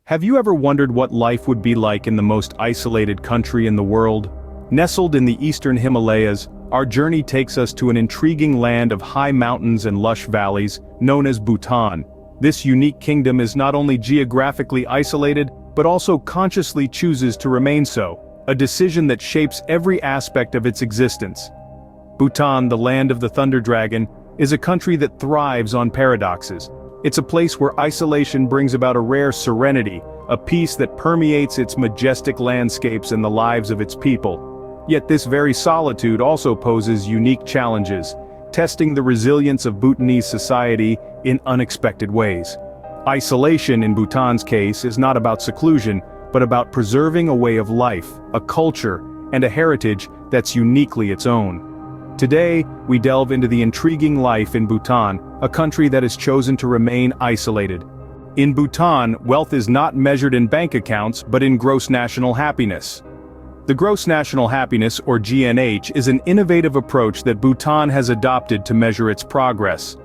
Have you ever wondered what life would be like in the most isolated country in the world? Nestled in the eastern Himalayas, our journey takes us to an intriguing land of high mountains and lush valleys, known as Bhutan. This unique kingdom is not only geographically isolated, but also consciously chooses to remain so, a decision that shapes every aspect of its existence. Bhutan, the land of the Thunder Dragon, is a country that thrives on paradoxes. It's a place where isolation brings about a rare serenity, a peace that permeates its majestic landscapes and the lives of its people. Yet this very solitude also poses unique challenges, testing the resilience of Bhutanese society in unexpected ways. Isolation in Bhutan's case is not about seclusion, but about preserving a way of life, a culture, and a heritage that's uniquely its own. Today, we delve into the intriguing life in Bhutan, a country that has chosen to remain isolated. In Bhutan, wealth is not measured in bank accounts but in gross national happiness. The Gross National Happiness, or GNH, is an innovative approach that Bhutan has adopted to measure its progress.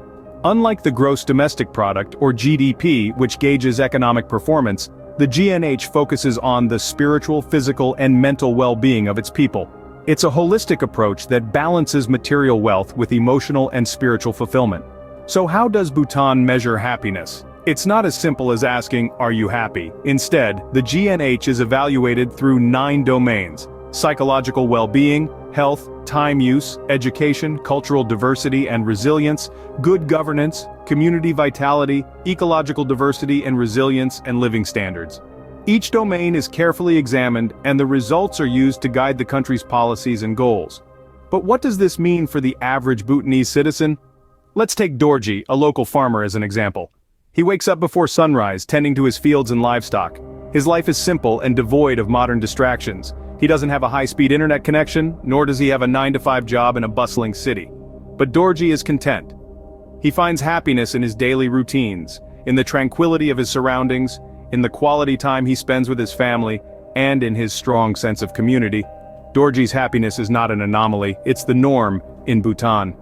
Unlike the Gross Domestic Product, or GDP, which gauges economic performance, the GNH focuses on the spiritual, physical, and mental well-being of its people. It's a holistic approach that balances material wealth with emotional and spiritual fulfillment. So how does Bhutan measure happiness? It's not as simple as asking, "Are you happy?" Instead, the GNH is evaluated through 9 domains: psychological well-being, health, time use, education, cultural diversity and resilience, good governance, community vitality, ecological diversity and resilience, and living standards. Each domain is carefully examined, and the results are used to guide the country's policies and goals. But what does this mean for the average Bhutanese citizen? Let's take Dorji, a local farmer, as an example. He wakes up before sunrise, tending to his fields and livestock. His life is simple and devoid of modern distractions. He doesn't have a high-speed internet connection, nor does he have a 9-to-5 job in a bustling city. But Dorji is content. He finds happiness in his daily routines, in the tranquility of his surroundings, in the quality time he spends with his family, and in his strong sense of community. Dorji's happiness is not an anomaly, it's the norm in Bhutan.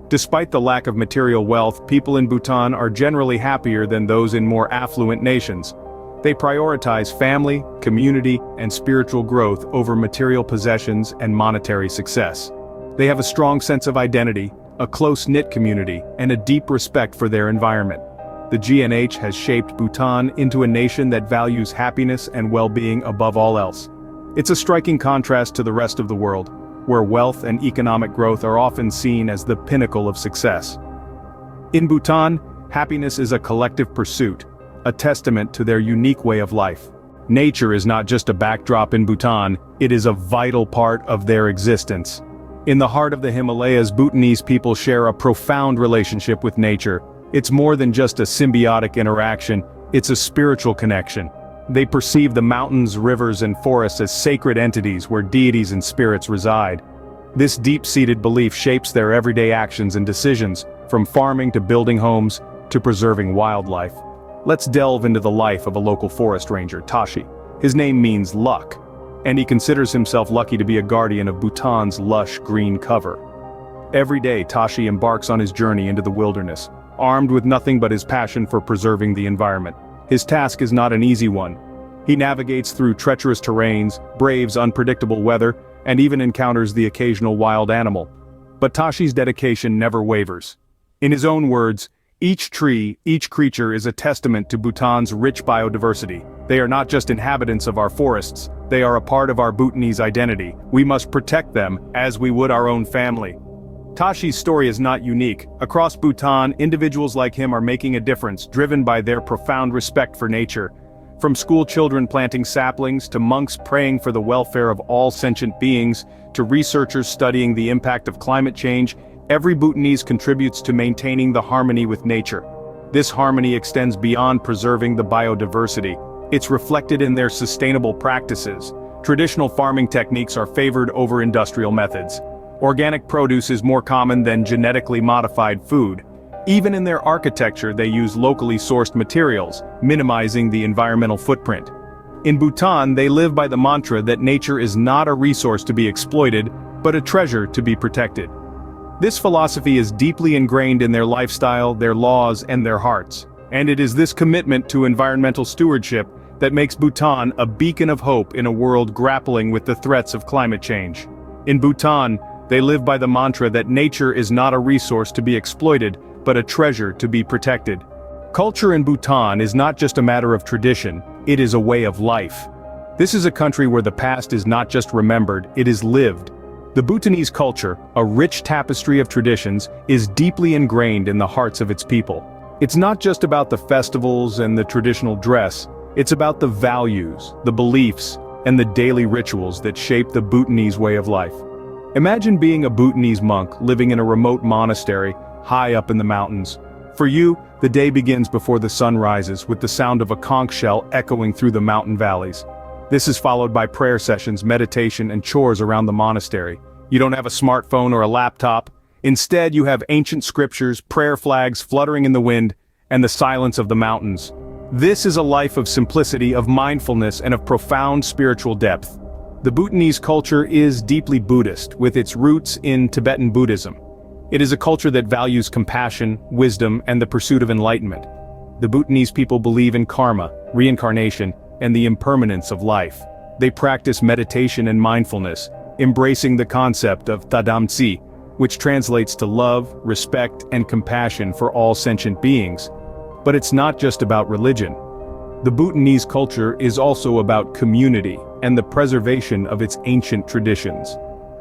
Despite the lack of material wealth, people in Bhutan are generally happier than those in more affluent nations. They prioritize family, community, and spiritual growth over material possessions and monetary success. They have a strong sense of identity, a close-knit community, and a deep respect for their environment. The GNH has shaped Bhutan into a nation that values happiness and well-being above all else. It's a striking contrast to the rest of the world, where wealth and economic growth are often seen as the pinnacle of success. In Bhutan, happiness is a collective pursuit, a testament to their unique way of life. Nature is not just a backdrop in Bhutan, it is a vital part of their existence. In the heart of the Himalayas, Bhutanese people share a profound relationship with nature. It's more than just a symbiotic interaction, it's a spiritual connection. They perceive the mountains, rivers, and forests as sacred entities where deities and spirits reside. This deep-seated belief shapes their everyday actions and decisions, from farming to building homes to preserving wildlife. Let's delve into the life of a local forest ranger, Tashi. His name means luck, and he considers himself lucky to be a guardian of Bhutan's lush green cover. Every day, Tashi embarks on his journey into the wilderness, armed with nothing but his passion for preserving the environment. His task is not an easy one. He navigates through treacherous terrains, braves unpredictable weather, and even encounters the occasional wild animal. But Tashi's dedication never wavers. In his own words, "Each tree, each creature is a testament to Bhutan's rich biodiversity. They are not just inhabitants of our forests, they are a part of our Bhutanese identity. We must protect them as we would our own family." Tashi's story is not unique. Across Bhutan, individuals like him are making a difference, driven by their profound respect for nature. From school children planting saplings, to monks praying for the welfare of all sentient beings, to researchers studying the impact of climate change, every Bhutanese contributes to maintaining the harmony with nature. This harmony extends beyond preserving the biodiversity. It's reflected in their sustainable practices. Traditional farming techniques are favored over industrial methods. Organic produce is more common than genetically modified food. Even in their architecture, they use locally sourced materials, minimizing the environmental footprint. In Bhutan, they live by the mantra that nature is not a resource to be exploited, but a treasure to be protected. This philosophy is deeply ingrained in their lifestyle, their laws, and their hearts. And it is this commitment to environmental stewardship that makes Bhutan a beacon of hope in a world grappling with the threats of climate change. In Bhutan, they live by the mantra that nature is not a resource to be exploited, but a treasure to be protected. Culture in Bhutan is not just a matter of tradition, it is a way of life. This is a country where the past is not just remembered, it is lived. The Bhutanese culture, a rich tapestry of traditions, is deeply ingrained in the hearts of its people. It's not just about the festivals and the traditional dress, it's about the values, the beliefs, and the daily rituals that shape the Bhutanese way of life. Imagine being a Bhutanese monk living in a remote monastery, high up in the mountains. For you, the day begins before the sun rises with the sound of a conch shell echoing through the mountain valleys. This is followed by prayer sessions, meditation, and chores around the monastery. You don't have a smartphone or a laptop. Instead, you have ancient scriptures, prayer flags fluttering in the wind, and the silence of the mountains. This is a life of simplicity, of mindfulness, and of profound spiritual depth. The Bhutanese culture is deeply Buddhist, with its roots in Tibetan Buddhism. It is a culture that values compassion, wisdom, and the pursuit of enlightenment. The Bhutanese people believe in karma, reincarnation, and the impermanence of life. They practice meditation and mindfulness, embracing the concept of tadamtsi, which translates to love, respect, and compassion for all sentient beings. But it's not just about religion. The Bhutanese culture is also about community and the preservation of its ancient traditions.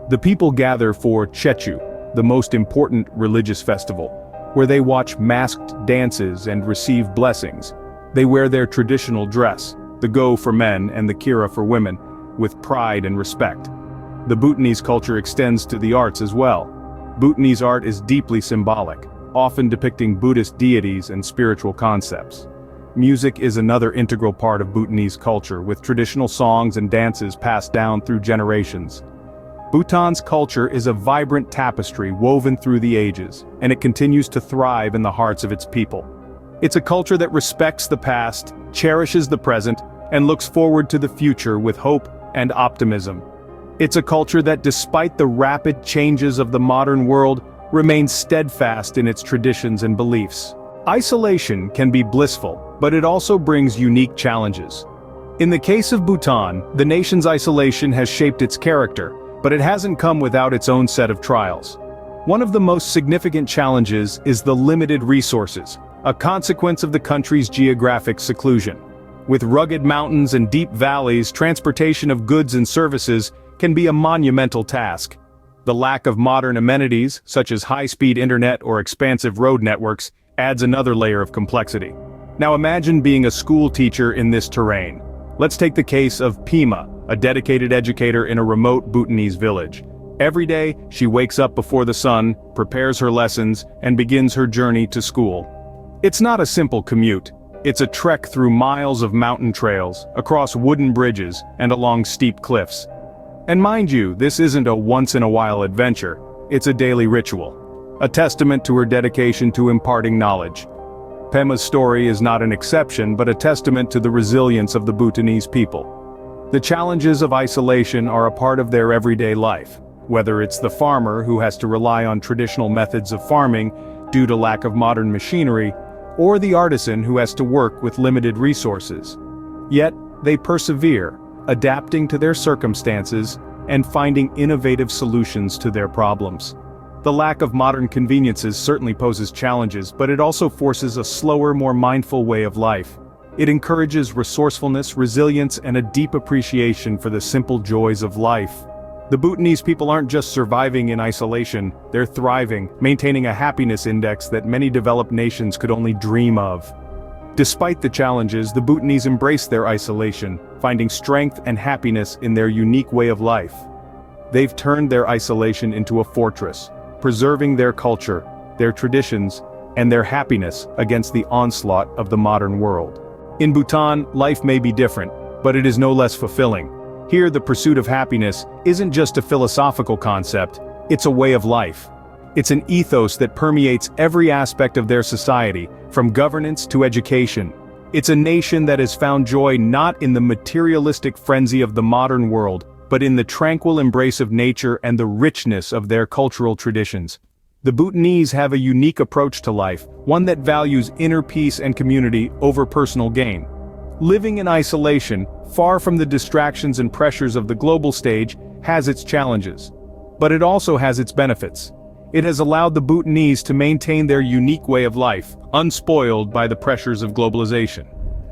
The people gather for Chechu, the most important religious festival, where they watch masked dances and receive blessings. They wear their traditional dress, the go for men and the kira for women, with pride and respect. The Bhutanese culture extends to the arts as well. Bhutanese art is deeply symbolic, often depicting Buddhist deities and spiritual concepts. Music is another integral part of Bhutanese culture, with traditional songs and dances passed down through generations. Bhutan's culture is a vibrant tapestry woven through the ages, and it continues to thrive in the hearts of its people. It's a culture that respects the past, cherishes the present, and looks forward to the future with hope and optimism. It's a culture that, despite the rapid changes of the modern world, remains steadfast in its traditions and beliefs. Isolation can be blissful, but it also brings unique challenges. In the case of Bhutan, the nation's isolation has shaped its character, but it hasn't come without its own set of trials. One of the most significant challenges is the limited resources, a consequence of the country's geographic seclusion. With rugged mountains and deep valleys, transportation of goods and services can be a monumental task. The lack of modern amenities, such as high-speed internet or expansive road networks, adds another layer of complexity. Now imagine being a school teacher in this terrain. Let's take the case of Pima, a dedicated educator in a remote Bhutanese village. Every day, she wakes up before the sun, prepares her lessons, and begins her journey to school. It's not a simple commute. It's a trek through miles of mountain trails, across wooden bridges, and along steep cliffs. And mind you, this isn't a once-in-a-while adventure, it's a daily ritual, a testament to her dedication to imparting knowledge. Pema's story is not an exception but a testament to the resilience of the Bhutanese people. The challenges of isolation are a part of their everyday life, whether it's the farmer who has to rely on traditional methods of farming due to lack of modern machinery, or the artisan who has to work with limited resources. Yet, they persevere, adapting to their circumstances and finding innovative solutions to their problems. The lack of modern conveniences certainly poses challenges, but it also forces a slower, more mindful way of life. It encourages resourcefulness, resilience, and a deep appreciation for the simple joys of life. The Bhutanese people aren't just surviving in isolation, they're thriving, maintaining a happiness index that many developed nations could only dream of. Despite the challenges, the Bhutanese embrace their isolation, finding strength and happiness in their unique way of life. They've turned their isolation into a fortress, preserving their culture, their traditions, and their happiness against the onslaught of the modern world. In Bhutan, life may be different, but it is no less fulfilling. Here, the pursuit of happiness isn't just a philosophical concept, it's a way of life. It's an ethos that permeates every aspect of their society, from governance to education. It's a nation that has found joy not in the materialistic frenzy of the modern world, but in the tranquil embrace of nature and the richness of their cultural traditions. The Bhutanese have a unique approach to life, one that values inner peace and community over personal gain. Living in isolation, far from the distractions and pressures of the global stage, has its challenges. But it also has its benefits. It has allowed the Bhutanese to maintain their unique way of life, unspoiled by the pressures of globalization.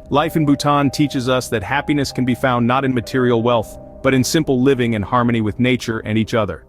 Life in Bhutan teaches us that happiness can be found not in material wealth, but in simple living and harmony with nature and each other.